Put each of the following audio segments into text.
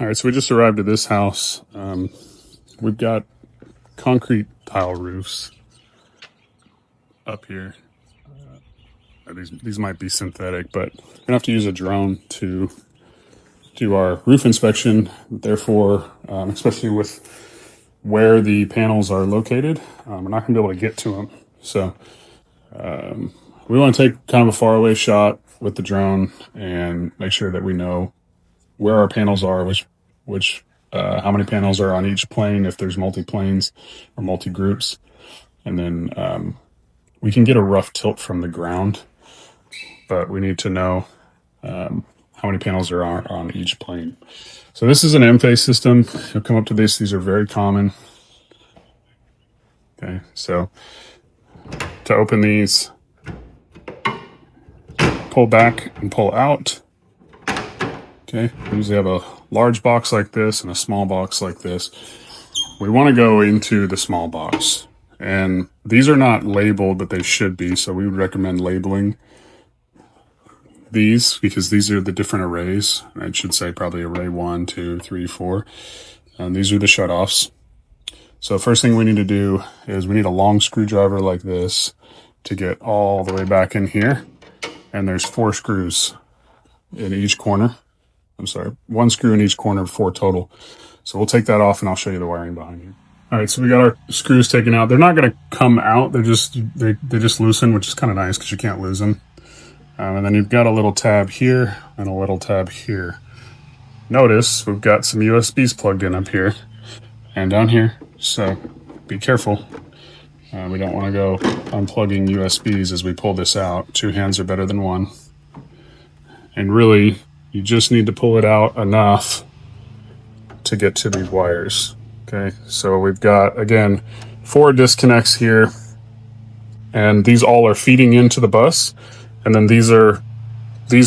All right, so we just arrived at this house. We've got concrete tile roofs up here. These might be synthetic, but we're gonna have to use a drone to do our roof inspection. Therefore, especially with where the panels are located, we're not gonna be able to get to them. So we want to take kind of a faraway shot with the drone and make sure that we know where our panels are, how many panels are on each plane, if there's multi-planes or multi-groups. And then we can get a rough tilt from the ground, but we need to know how many panels are on each plane. So this is an Enphase system. You'll come up to this. These are very common. Okay, so to open these, pull back and pull out. Okay, we usually have a large box like this and a small box like this. We want to go into the small box. And these are not labeled, but they should be. So we would recommend labeling these because these are the different arrays. I should say probably array 1, 2, 3, 4. And these are the shutoffs. So first thing we need to do is we need a long screwdriver like this to get all the way back in here. And there's 4 screws in each corner. I'm sorry, 1 screw in each corner, 4 total. So we'll take that off and I'll show you the wiring behind you. All right, so we got our screws taken out. They're not going to come out. They just loosen, which is kind of nice because you can't lose them. And then you've got a little tab here and a little tab here. Notice we've got some USBs plugged in up here and down here. So be careful. We don't want to go unplugging USBs as we pull this out. 2 hands are better than 1. And really, you just need to pull it out enough to get to these wires. Okay, so we've got, again, 4 disconnects here, and these all are feeding into the bus. And then these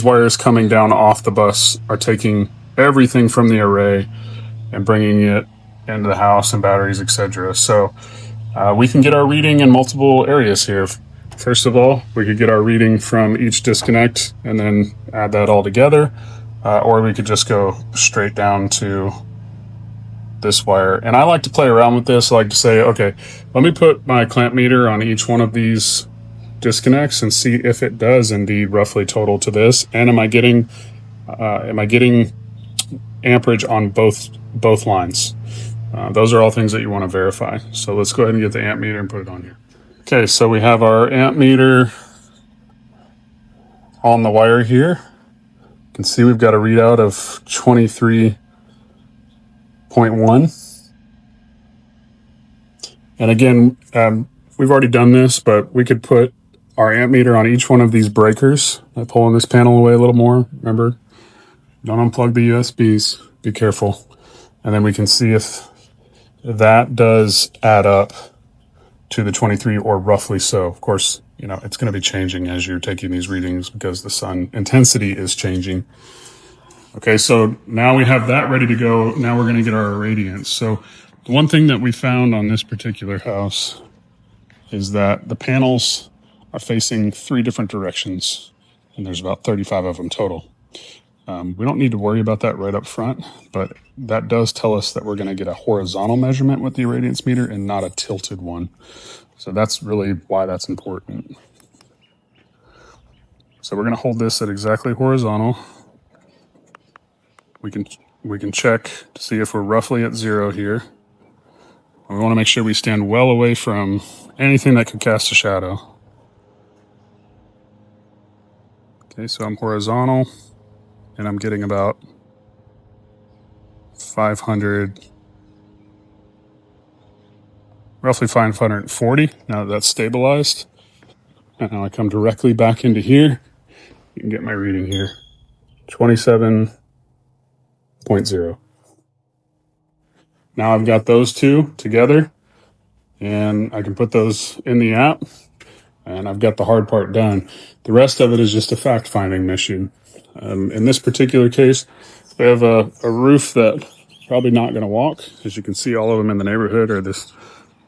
wires coming down off the bus are taking everything from the array and bringing it into the house and batteries, etc. So we can get our reading in multiple areas here. First of all, we could get our reading from each disconnect and then add that all together. Or we could just go straight down to this wire. And I like to play around with this. I like to say, okay, let me put my clamp meter on each one of these disconnects and see if it does indeed roughly total to this. And am I getting amperage on both lines? Those are all things that you want to verify. So let's go ahead and get the amp meter and put it on here. Okay, so we have our amp meter on the wire here. You can see we've got a readout of 23.1. And again, we've already done this, but we could put our amp meter on each one of these breakers. I'm pulling this panel away a little more. Remember, don't unplug the USBs. Be careful. And then we can see if that does add up to the 23 or roughly so. Of course, you know, it's going to be changing as you're taking these readings because the sun intensity is changing. Okay, so now we have that ready to go. Now we're going to get our irradiance. So the one thing that we found on this particular house is that the panels are facing 3 different directions, and there's about 35 of them total. We don't need to worry about that right up front, but that does tell us that we're going to get a horizontal measurement with the irradiance meter and not a tilted one. So that's really why that's important. So we're going to hold this at exactly horizontal. We can check to see if we're roughly at 0 here. We want to make sure we stand well away from anything that could cast a shadow. Okay, so I'm horizontal and I'm getting about 500, roughly 540. Now that that's stabilized, and now I come directly back into here. You can get my reading here, 27.0. Now I've got those 2 together, and I can put those in the app, and I've got the hard part done. The rest of it is just a fact-finding mission. In this particular case, we have a roof that probably not going to walk. As you can see, all of them in the neighborhood are this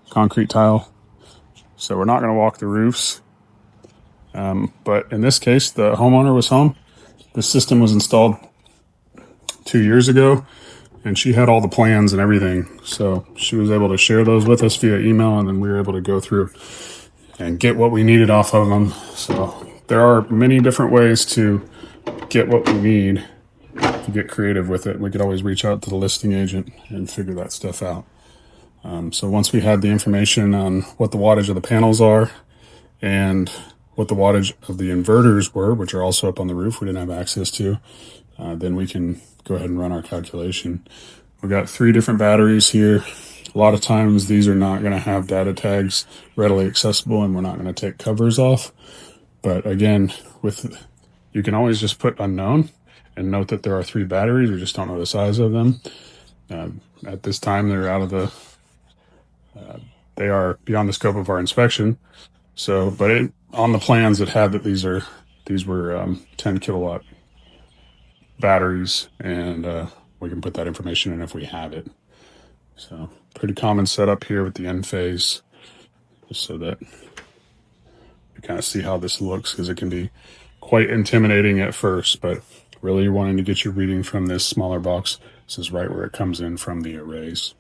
concrete tile. So we're not going to walk the roofs. But in this case, the homeowner was home. The system was installed 2 years ago. and she had all the plans and everything. So she was able to share those with us via email, and then we were able to go through and get what we needed off of them. So there are many different ways to get what we need, to get creative with it. We could always reach out to the listing agent and figure that stuff out. So once we had the information on what the wattage of the panels are and what the wattage of the inverters were, which are also up on the roof, we didn't have access to, then we can go ahead and run our calculation. We've got 3 different batteries here. A lot of times these are not going to have data tags readily accessible, and we're not going to take covers off. But again, you can always just put unknown and note that there are 3 batteries. We just don't know the size of them. At this time, they're out of the they are beyond the scope of our inspection. So, but on the plans it had that these were 10 kilowatt batteries, and we can put that information in if we have it. So pretty common setup here with the Enphase, just so that you kind of see how this looks, because it can be quite intimidating at first, but really wanting to get your reading from this smaller box. This is right where it comes in from the arrays.